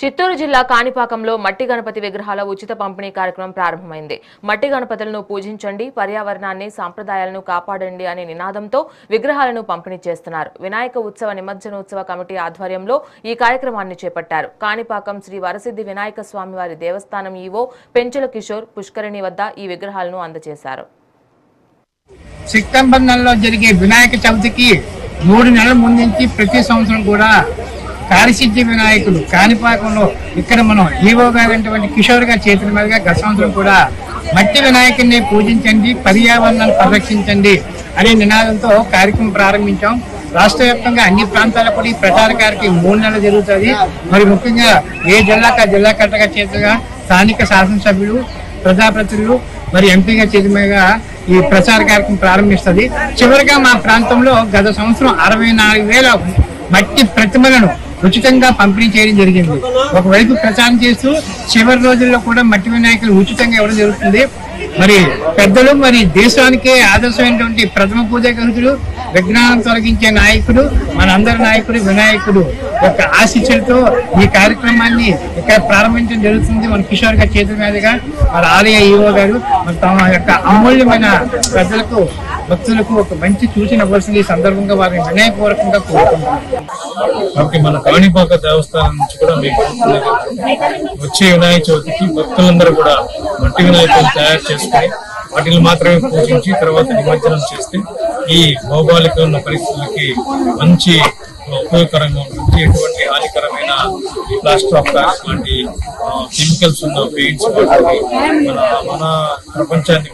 చిత్తూరు జిల్లా కాణిపాకంలో మట్టి గణపతి విగ్రహాల ఉచిత పంపిణీ కార్యక్రమం ప్రారంభమైంది. మట్టి గణపతులను పూజించండి, పర్యావరణాన్ని, సాంప్రదాయాలను కాపాడండి అనే నినాదంతో విగ్రహాలను పంపిణీ చేస్తున్నారు. వినాయక ఉత్సవ నిమజ్జనోత్సవ కమిటీ ఆధ్వర్యంలో ఈ కార్యక్రమాన్ని చేపట్టారు. కాణిపాకం శ్రీ వరసిద్ధి వినాయక స్వామివారి దేవస్థానం ఈవో పెంచుల కిషోర్ పుష్కరిణి వద్ద ఈ విగ్రహాలను అందజేశారు. సెప్టెంబర్ నెలలో జరిగే వినాయక చవితికి 3 నెలల ముందు నుంచి ప్రతి సంవత్సరం కూడా కాళిసిద్ధి వినాయకుడు కాణిపాకంలో ఇక్కడ మనం ఈవో గారైనటువంటి కిషోర్ గారి చేతుల మీదుగా గత సంవత్సరం కూడా మట్టి వినాయకుడిని పూజించండి, పర్యావరణాన్ని పరిరక్షించండి అనే నినాదంతో కార్యక్రమం ప్రారంభించాం. రాష్ట్ర వ్యాప్తంగా అన్ని ప్రాంతాల్లో కూడా ఈ ప్రచార కార్యక్రమం 3 నెలలు జరుగుతుంది. మరి ముఖ్యంగా ఏ జిల్లా కట్టగా చేతుగా స్థానిక శాసనసభ్యులు, ప్రజాప్రతినిధులు మరి ఎంపీగా చేతి మీదుగా ఈ ప్రచార కార్యక్రమం ప్రారంభిస్తుంది. చివరిగా మా ప్రాంతంలో గత సంవత్సరం 64,000 మట్టి ప్రతిమలను ఉచితంగా పంపిణీ చేయడం జరిగింది. ఒకవైపు ప్రచారం చేస్తూ చివరి రోజుల్లో కూడా మట్టి వినాయకులు ఉచితంగా ఇవ్వడం జరుగుతుంది. మరి పెద్దలు మరి దేశానికే ఆదర్శమైనటువంటి ప్రథమ పూజాగరుడు, విఘ్నాలను తొలగించే నాయకుడు, మనందరి నాయకుడు వినాయకుడు యొక్క ఆశీస్సులతో ఈ కార్యక్రమాన్ని ఇక్కడ ప్రారంభించడం జరుగుతుంది. మన కిషోర్ గారి చేతుల మీదుగా మన ఆలయ ఈవో గారు మరి తమ యొక్క అమూల్యమైన ప్రజలకు, భక్తులకు ఒక మంచి సూచన ఇవ్వాల్సింది. ఈ సందర్భంగా వారిని వినయపూర్వకంగా కోరుకుంటున్నాం. మన కాణిపాక దేవస్థానం నుంచి కూడా మీకు వచ్చే వినాయక చవితికి భక్తులందరూ కూడా మట్టి వినాయకులను తయారు చేసుకుని వాటిని మాత్రమే పూజించి తర్వాత నిమజ్జనం చేస్తే ఈ భౌగోళిక ఉన్న పరిస్థితులకి మంచి ఉపయోగకరంగా ఉంటుంది. ఎటువంటి హానికరమైన ఈ ప్లాస్టర్ ఆఫ్ ప్యారిస్ లాంటి కెమికల్స్ ఉన్న పెయింట్స్ మన ప్రపంచాన్ని